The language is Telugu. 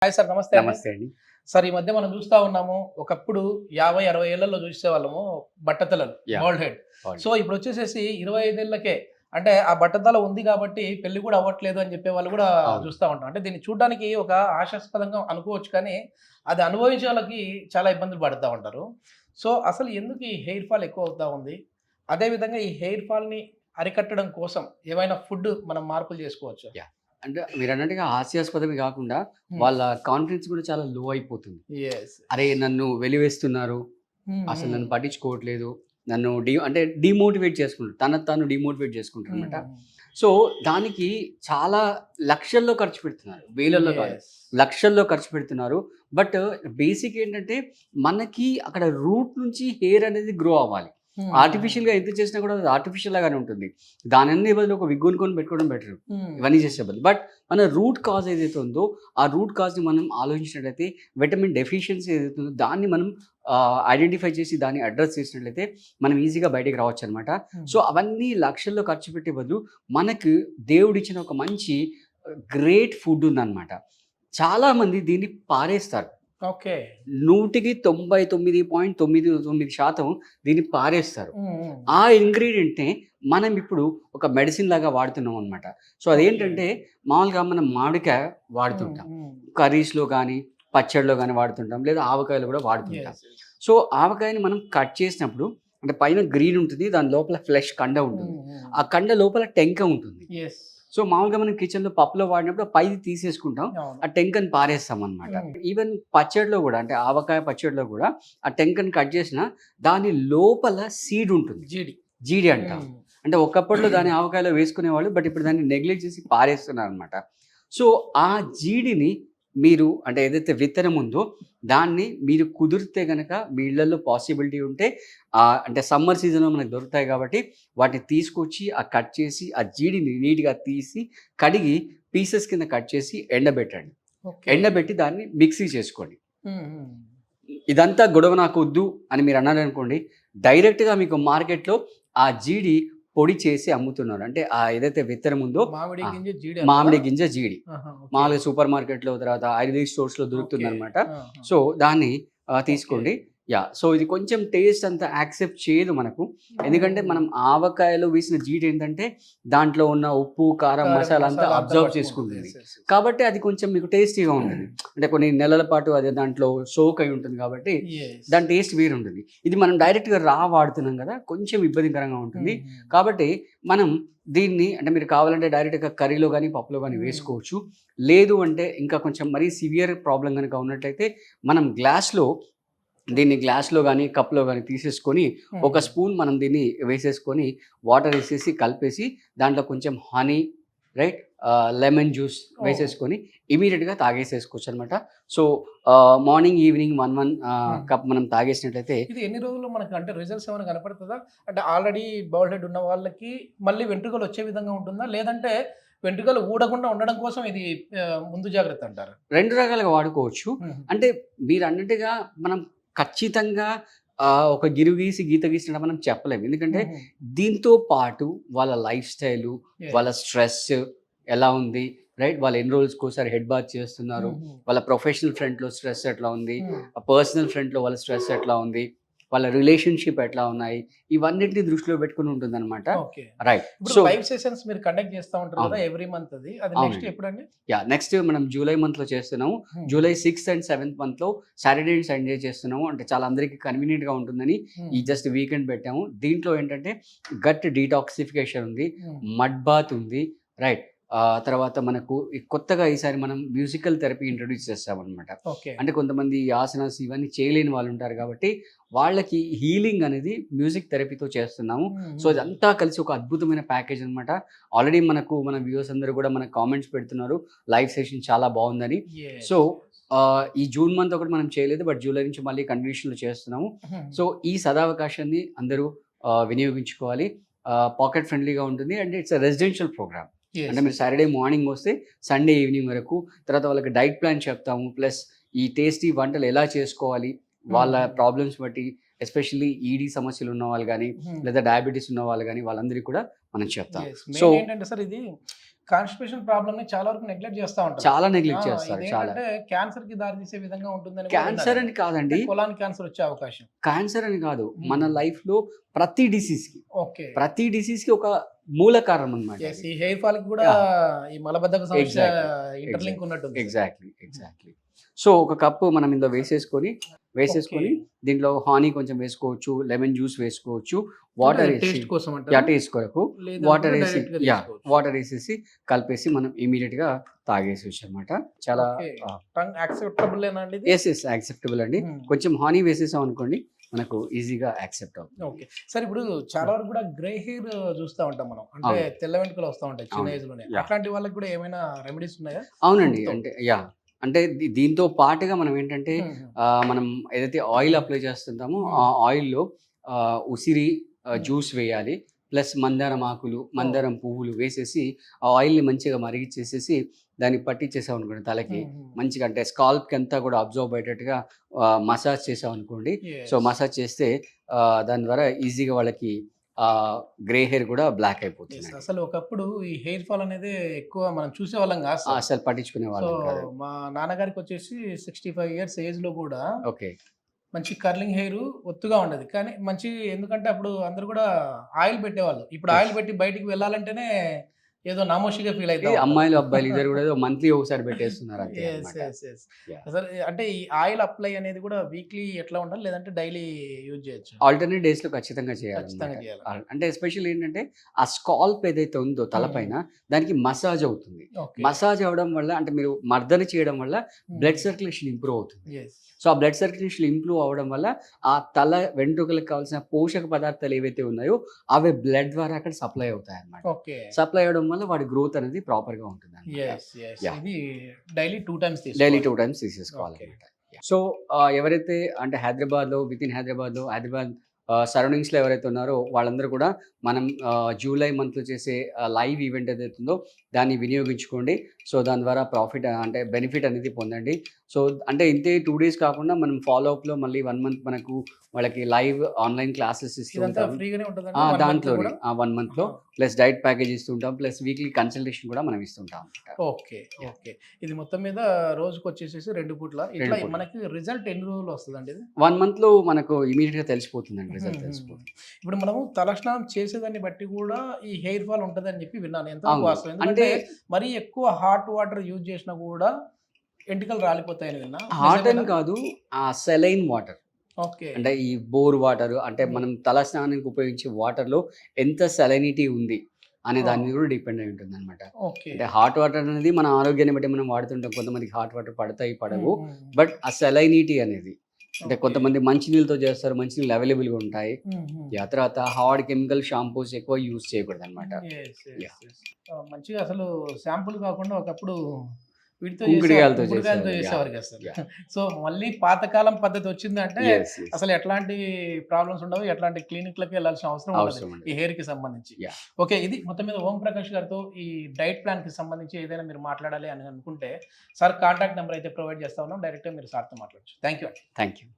Hi sir. నమస్తే అండి. నమస్తే అండి. సార్ ఈ మధ్య మనం చూస్తా ఉన్నాము. ఒకప్పుడు 50, 60 ఏళ్లలో చూసేవాళ్ళము బట్టతలలు, యాహ్! Bald head. అవును. సో ఇప్పుడొచ్చేసేసి 25 ఏళ్లకే అంటే ఆ బట్టతల ఉంది కాబట్టి పెళ్లి కూడా అవ్వట్లేదు అని చెప్పేవాళ్ళు కూడా అవును. చూస్తా ఉంటాం. అంటే దీన్ని చూడ్డానికి ఒక హాస్యాస్పదంగా అనుకోవచ్చు కానీ, అది అనుభవించే వాళ్ళకి చాలా ఇబ్బందులు పడతా ఉంటారు. సో అసలు ఎందుకు ఈ హెయిర్ ఫాల్ ఎక్కువ అవుతా ఉంది? అదే విధంగా ఈ హెయిర్ ఫాల్‌ని అరికట్టడం కోసం ఏవైనా ఫుడ్ మనం మార్పులు చేసుకోవచ్చా? యాహ్! అంటే మీరన్నట్టుగా హాస్యాస్పదమే గాకుండా హ్మ్. వాళ్ళ కాన్ఫిడెన్స్ కూడా చాలా లో అయిపోతుంది. యెస్. అరే! నన్ను వెలివేస్తున్నారు. హ్మ్. అసలు హ్మ్. నన్ను పట్టించుకోవట్లేదు. నన్ను అంటే డీమోటివేట్ చేసుకుంటారు. తనను తాను డీమోటివేట్ చేసుకుంటారనమాట. హ్మ్. సో, దానికి చాలా లక్షల్లో ఖర్చు పెడుతున్నారు. వేలల్లో కాదు. యెస్. లక్షల్లో ఖర్చు పెడుతున్నారు. బట్ బేసిక్ ఏంటంటే మనకి అక్కడ రూట్ నుంచి హెయిర్ అనేది గ్రో అవ్వాలి. హ్మ్. ఆర్టిఫిషియల్‌గా ఎంత చేసినా కూడా అది ఆర్టిఫిషియల్ లాగానే ఉంటుంది. దానన్ని బదులు ఒక విగ్ కొనుక్కొని పెట్టుకోవడం బెటర్. హ్మ్. ఇవన్నీ చేసే బదులు. బట్ మన రూట్ కాజ్ ఏదైతే ఉందో, ఆ రూట్ కాజ్‌ని మనం ఆలోచించినట్లయితే విటమిన్ డెఫిషియన్సీ ఏదైతే ఉందో దాన్ని మనం ఐడెంటిఫై చేసి దాన్ని అడ్రెస్ చేసినట్లయితే మనం ఈజీగా బయటికి రావచ్చనమాట. హ్మ్. సో, అవన్నీ లక్షల్లో ఖర్చు పెట్టే బదులు మనకు దేవుడిచ్చిన ఒక మంచి గ్రేట్ ఫుడ్ ఉందనమాట. చాలామంది దీన్ని పారేస్తారు. ఓకే. 100కి 99.99% దీన్ని పారేస్తారు. హ్మ్. హ్మ్. ఆ ఇంగ్రీడియెంట్‌నే మనం ఇప్పుడు ఒక మెడిసిన్ లాగా వాడుతున్నాం అనమాట. So, okay. అదేంటంటే మామూలుగా మనం మామిడికాయ హ్మ్. వాడుతుంటాం. హ్మ్. కర్రీస్‌లో గానీ, పచ్చడిలో గానీ వాడుతుంటాం. లేదా ఆవకాయలో గూడా వాడుతుంటాం. యెస్. యెస్. సో, ఆవకాయని మనం కట్ చేసినప్పుడు అంటే పైన గ్రీన్ ఉంటుంది. దాని లోపల ఫ్లెష్ కండ ఉంటుంది. హ్మ్. హ్మ్. ఆ కండ లోపల టెంక ఉంటుంది. యెస్. సో, మామూలుగా మనం కిచెన్‌లో పప్పులో వాడినప్పుడు ఆ పైది తీసేసుకుంటాం. అవును. ఆ టెంకని పారేస్తామనమాట. హ్మ్. ఈవెన్ పచ్చడిలో గూడా అంటే ఆవకాయ పచ్చడిలో గూడా ఆ టెంకని కట్ చేసినా దాని లోపల సీడ్ ఉంటుంది. జీడి. జీడి అంటాం. హ్మ్. అంటే ఒకప్పట్లో దాన్ని ఆవకాయలో వేసుకునేవాళ్ళు. బట్ ఇప్పుడు దాన్ని నెగ్లెక్ట్ చేసి పారేస్తున్నారనమాట. సో, ఆ జీడిని మీరు అంటే ఏదైతే విత్తనం ఉందో దాన్ని మీరు కుదిరితే గనక మీ ఇళ్లల్లో పాసిబిలిటీ ఉంటే అంటే సమ్మర్ సీజన్‌లో మనకు దొరుకుతాయి కాబట్టి వాటిని తీసుకొచ్చి కట్ చేసి ఆ జీడిని నీట్‌గా తీసి కడిగి పీసెస్ కింద కట్ చేసి ఎండబెట్టండి. ఓకే. ఎండబెట్టి దాన్ని మిక్సీ చేసుకోండి. హ్మ్. హ్మ్. ఇదంతా గొడవ నాకొద్దు అని మీరన్నారనుకోండి, డైరెక్ట్‌గా మీకు మార్కెట్‌లో ఆ జీడి పొడి చేసి అమ్ముతున్నారు. అంటే ఏదైతే విత్తనం ఉందో మామిడి ఆ! గింజ జీడి అంటారా? మామిడి గింజ జీడి. ఆహా! ఓకే. మామూలుగా సూపర్ మార్కెట్‌లో తర్వాత ఆయుర్వేదిక్ స్టోర్స్‌లో ఓకే. దొరుకుతుందనమాట. ఆహా! సో, దాన్ని ఓకే. తీసుకోండి. యాహ్! సో, ఇది కొంచెం టేస్ట్ అంత యాక్సెప్ట్ చేయదు మనకు. హ్మ్. ఎందుకంటే హ్మ్. మనం ఆవకాయలో వేసిన జీడేంటంటే దాంట్లో ఉన్న ఉప్పు, కారం, కారం, మసాలా అంతా మసాలా అంతా అబ్జర్వ్ పట్టుకుంటది. చేసుకుంటుంది. యెస్. యెస్. యెస్. కాబట్టి అది కొంచెం మీకు టేస్టీగా ఉంటుంది. అంటే కొన్ని నెలల పాటు అది దాంట్లో సోక్ అయి ఉంటుంది కాబట్టి యెస్. దాని టేస్ట్ వేరుంటుంది. ఇది మనం డైరెక్ట్‌గా వాడుతున్నాం గదా! కొంచెం ఇబ్బందికరంగా ఉంటుంది. హ్మ్. హ్మ్. కాబట్టి మనం దీన్ని అంటే మీరు కావాలంటే డైరెక్ట్‌గా కర్రీలో గాని, పప్పులో గాని హ్మ్. వేసుకోవచ్చు. లేదు అంటే ఇంకా కొంచెం మరీ సివియర్ ప్రాబ్లమ్ గనుక ఉన్నట్లయితే మనం దీన్ని గ్లాస్‌లో గాని, కప్‌లో గాని తీసేసుకొని ఒక హ్మ్. స్పూన్ మనం దీన్ని వేసేసుకొని వాటర్ ఏసేసి కలిపేసి దాంట్లో కొంచెం హనీ రైట్ లెమన్ జ్యూస్ ఓహ్! వేసేసుకొని ఇమ్మీడియేట్‌గా తాగేసేసుకోవచ్చనమాట. సో, మార్నింగ్, ఈవినింగ్ 1 హ్మ్. కప్ మనం తాగేసినట్లయితే ఇది ఎన్ని రోజుల్లో మనకు అంటే రిజల్ట్స్ ఏమైనా కనపడతదా? అంటే ఆల్రెడీ బాల్డ్ హెడ్ ఉన్న వాళ్ళకి మళ్ళీ వెంట్రుకలు వచ్చే విధంగా ఉంటుందా? లేదంటే వెంట్రుకలు ఊడకుండా ఉండడం కోసం ఇది ముందు జాగ్రత్త అంటారా? 2 రకాలుగా వాడుకోవచ్చు. హుహు. అంటే మీరన్నట్టుగా మనం ఖచ్చితంగా ఒక గిరువు గీసి, గీత గీసినట్టు మనం చెప్పలేము. ఎందుకంటే హుహు. దీంతో పాటు వాళ్ళ లైఫ్ స్టైలు, వాళ్ళ యెస్. స్ట్రెస్ ఎలా ఉంది, రైట్? వాళ్ళు ఎన్ని రోజులకోసారి హెడ్ బాత్ చేస్తున్నారు, హుహు. వాళ్ళ ప్రొఫెషనల్ ఫ్రంట్‌లో స్ట్రెస్ ఎట్లా ఉంది, హ్మ్. పర్సనల్ ఫ్రంట్‌లో వాళ్ళ స్ట్రెస్ ఎట్లా ఉంది, వాళ్ళ రిలేషన్‌షిప్ ఎట్లా ఉన్నాయి, ఇవన్నిటిని దృష్టిలో పెట్టుకొని ఉంటుందనమాట. ఓకే. రైట్. ఇప్పుడు సో లైవ్ సెషన్స్ మీరు కండక్ట్ చేస్తా ఉంటారు కదా! అవును. ఎవ్రీ మంత్ అది. అది నెక్స్ట్ అవునండి. ఎప్పుడండి? యాహ్! నెక్స్ట్ మనం జూలై మంత్‌లో చేస్తున్నాము. హుహు. జూలై 6థ్ అండ్ 7థ్ మంత్‌లో సాటర్‌డే అండ్ సండే చేస్తున్నాము. అంటే చాలా అందరికి కన్వీనియంట్‌గా ఉంటుందని ఈ హ్మ్. జస్ట్ వీకెండ్ పెట్టాము. దీంట్లో ఏంటంటే గట్ డీటాక్సిఫికేషన్ ఉంది. హ్మ్. మడ్ బాత్ ఉంది. రైట్. తర్వాత మనకు కొత్తగా ఈసారి మనం మ్యూజికల్ థెరపీ ఇంట్రొడ్యూస్ చేస్తామనమాట. ఓకే. అంటే కొంతమంది ఈ ఆసనాస్ ఇవన్నీ చేయలేని వాళ్ళుంటారు కాబట్టి వాళ్ళకి హీలింగ్ అనేది మ్యూజిక్ థెరపీతో చేస్తున్నాము. హ్మ్. సో, హ్మ్. ఇదంతా కలిసి ఒక అద్భుతమైన ప్యాకేజ్ అనమాట. ఆల్రెడీ మన వ్యూవర్స్ అందరూ గూడా మనకు కామెంట్స్ పెడుతున్నారు. లైవ్ సెషన్ చాలా బావుందని. యెస్. So, yes. ఈ జూన్ మంత్ ఒకటి మనం చేయలేదు. బట్ జూలై నుంచి మళ్ళీ కంటిన్యూషన్‌లో చేస్తున్నాము. హ్మ్. సో, ఈ సదవకాశాన్ని అందరూ వినియోగించుకోవాలి. పాకెట్ ఫ్రెండ్లీగా ఉంటుంది. And it's a residential programme. అంటే యెస్. మీరు సాటర్‌డే మార్నింగ్ వస్తే సండే ఈవినింగ్ వరకు. తర్వాత వాళ్ళకి డైట్ ప్లాన్ చెప్తాము. ప్లస్ ఈ టేస్టీ వంటలు ఎలా చేసుకోవాలి, వాళ్ళ హ్మ్. ప్రాబ్లమ్స్ బట్టి ఎస్పెషల్లీ ఈడీ సమస్యలు ఉన్న వాళ్ళు కానీ Hmm. లేదా డయాబెటీస్ ఉన్న వాళ్ళు కానీ వాళ్ళందరికీ కూడా మనం చెప్తాం. Yes. సో Main ఏంటంటే సార్ ఇది కాన్స్టిపేషన్ ప్రాబ్లమ్ ని చాలా వరకు నెగ్లెక్ట్ చేస్తా ఉంటారు. చాలా నెగ్లెక్ట్ చేస్తారు. చాలా ఇదేంటంటే క్యాన్సర్ కి దారి తీసే విధంగా ఉంటుందని క్యాన్సర్ అని కాదండి, కొలాన్ క్యాన్సర్ వచ్చే అవకాశం. క్యాన్సర్ అని కాదు, మన లైఫ్ లో ప్రతి డిసీజ్ కి ఒక మూల కారణం అనమాట. ఈ హెయిర్ ఫాల్ కి కూడా ఈ మలబద్ధక సమస్య ఇంటర్లింక్ ఉన్నట్టుంది. ఎగ్జాక్ట్లీ. సో ఒక కప్పు మనం ఇందులో వేసేసుకొని దీంట్లో హానీ కొంచెం వేసుకోవచ్చు, లెమన్ జ్యూస్ వేసుకోవచ్చు, వాటర్ టేస్ట్ కోసం టేస్ట్ కొరకు వాటర్ వేసేసి కలిపేసి మనం ఇమీడియట్ గా తాగేసేవచ్చు అనమాట. చాలా యాక్సెప్టబుల్ యాక్సెప్టబుల్ అండి. కొంచెం హానీ వేసేసాం అనుకోండి మనకు ఈజీగా యాక్సెప్ట్ అవుతుంది. ఓకే సార్, ఇప్పుడు చాలా వరకు కూడా గ్రే హెయిర్ చూస్తూ ఉంటాం మనం, అంటే తెల్ల వెంట్రుకలు వస్తూ ఉంటాయి చిన్న ఏజ్ లోనే. అట్లాంటి వాళ్ళకి కూడా ఏమైనా రెమెడీస్ ఉన్నాయా? అవునండి, అంటే దీంతో పాటుగా మనం ఏంటంటే మనం ఏదైతే ఆయిల్ అప్లై చేస్తుంటామో ఆ ఆయిల్లో ఉసిరి జ్యూస్ వేయాలి, ప్లస్ మందారం ఆకులు, మందారం పువ్వులు వేసేసి ఆ ఆయిల్ని మంచిగా మరిగిచ్చేసేసి దాన్ని పట్టించేసాం అనుకోండి తలకి, మంచిగా అంటే స్కాల్ప్కి అంతా కూడా అబ్జర్వ్ అయ్యేటట్టుగా మసాజ్ చేసాం అనుకోండి. సో మసాజ్ చేస్తే దాని ద్వారా ఈజీగా వాళ్ళకి గ్రే హెయిర్ కూడా బ్లాక్ అయిపోతుంది. అసలు ఒకప్పుడు ఈ హెయిర్ ఫాల్ అనేది ఎక్కువ మనం చూసేవాళ్ళం కాదు, అసలు పట్టించుకునే వాళ్ళం కాదు. మా నాన్నగారికి వచ్చేసి 65 years ఏజ్ లో కూడా ఓకే మంచి కర్లింగ్ హెయిర్ ఒత్తుగా ఉండదు, కానీ మంచి, ఎందుకంటే అప్పుడు అందరు కూడా ఆయిల్ పెట్టేవాళ్ళు. ఇప్పుడు ఆయిల్ పెట్టి బయటికి వెళ్ళాలంటేనే ఏదో నామోషిగా ఫీల్ అయితే అమ్మాయిలు అబ్బాయిలు ఇద్దరు కూడా మంత్లీ ఒకసారి పెట్టేస్తున్నారు. అసలు అంటే ఈ ఆయిల్ అప్లై అనేది కూడా వీక్లీ ఎట్లా ఉండాలి, లేదంటే డైలీ యూజ్ చేయొచ్చు? ఆల్టర్నేట్ డేస్ లో ఖచ్చితంగా చేయాలి. అంటే ఎస్పెషల్ ఏంటంటే ఆ స్కాల్ప్ ఏదైతే ఉందో తలపైన దానికి మసాజ్ అవుతుంది. మసాజ్ అవడం వల్ల అంటే మీరు మర్దన చేయడం వల్ల బ్లడ్ సర్క్యులేషన్ ఇంప్రూవ్ అవుతుంది. సో ఆ బ్లడ్ సర్క్యులేషన్ ఇంప్రూవ్ అవ్వడం వల్ల ఆ తల వెంట్రుకలకు కావాల్సిన పోషక పదార్థాలు ఏవైతే ఉన్నాయో అవి బ్లడ్ ద్వారా అక్కడ సప్లై అవుతాయి అన్నమాట. సప్లై అవడం వల్ల వాడి గ్రోత్ అనేది ప్రాపర్ గా ఉంటుంది. Daily 2 times తీసేసుకోవాలన్నమాట. సో ఎవరైతే అంటే విత్ ఇన్ హైదరాబాద్ సరౌండింగ్స్లో ఎవరైతే ఉన్నారో వాళ్ళందరూ కూడా మనం జూలై మంత్లో చేసే లైవ్ ఈవెంట్ ఏదైతే ఉందో దాన్ని వినియోగించుకోండి. సో దాని ద్వారా ప్రాఫిట్ అంటే బెనిఫిట్ అనేది పొందండి. సో అంటే ఇంతే 2 days కాకుండా మనం ఫాలోఅప్లో మళ్ళీ 1 month మనకు వాళ్ళకి లైవ్ ఆన్లైన్ క్లాసెస్ ఇస్తుంటాం దాంట్లో 1 month లో, ప్లస్ డైట్ ప్యాకేజ్ ఇస్తుంటాం, ప్లస్ వీక్లీ కన్సల్టేషన్ కూడా మనం ఇస్తుంటాం. ఓకే. ఇది మొత్తం మీద రోజుకి వచ్చేసి 2 పూట్ల మనకి రిజల్ట్ ఎన్ని రోజులు వస్తుందండి? 1 month లో మనకు ఇమీడియట్ గా తెలిసిపోతుందండి, రిజల్ట్ తెలిసిపోతుంది. ఇప్పుడు మనము తలస్నానం చేసేదాన్ని బట్టి కూడా ఈ హెయిర్ ఫాల్ ఉంటదని చెప్పి విన్నాను. ఎంత వాస్తవం? ఎందుకంటే మరీ ఎక్కువ హాట్ వాటర్ యూజ్ చేసినా కూడా ఎంటికలు రాలిపోతాయని విన్నా. హాట్ అని కాదు, ఆ సెలైన్ వాటర్, అంటే ఈ బోర్ వాటర్, అంటే మనం తల స్నానానికి ఉపయోగించే వాటర్ లో ఎంత సెలైనిటీ ఉంది అనే దాని మీద కూడా డిపెండ్ అయి ఉంటుంది అనమాట. అంటే హాట్ వాటర్ అనేది మన ఆరోగ్యాన్ని బట్టి మనం వాడుతుంటాం. కొంతమందికి హాట్ వాటర్ పడతాయి, పడవు. బట్ ఆ సెలైనిటీ అనేది అంటే కొంతమంది మంచినీళ్ళతో చేస్తారు, మంచినీళ్ళు అవైలబుల్గా ఉంటాయి. తర్వాత హార్డ్ కెమికల్ షాంపూస్ ఎక్కువ యూజ్ చేయకూడదు అనమాట. మంచిగా అసలు షాంపూలు కాకుండా ఒకప్పుడు కుంకుడుకాయలతో చేసేవారు కదా సార్. సో మళ్ళీ పాతకాలం పద్ధతి వచ్చిందంటే అసలు ఎట్లాంటి ప్రాబ్లమ్స్ ఉండవు, ఎట్లాంటి క్లినిక్లకి వెళ్ళాల్సిన అవసరం ఉండదు ఈ హెయిర్ కి సంబంధించి. ఓకే, ఇది మొత్తం మీద ఓం ప్రకాష్ గారితో ఈ డైట్ ప్లాన్ కి సంబంధించి ఏదైనా మీరు మాట్లాడాలి అని అనుకుంటే సార్ కాంటాక్ట్ నెంబర్ అయితే ప్రొవైడ్ చేస్తా ఉన్నాం, డైరెక్ట్గా మీరు సార్తో మాట్లాడచ్చు. Thank you.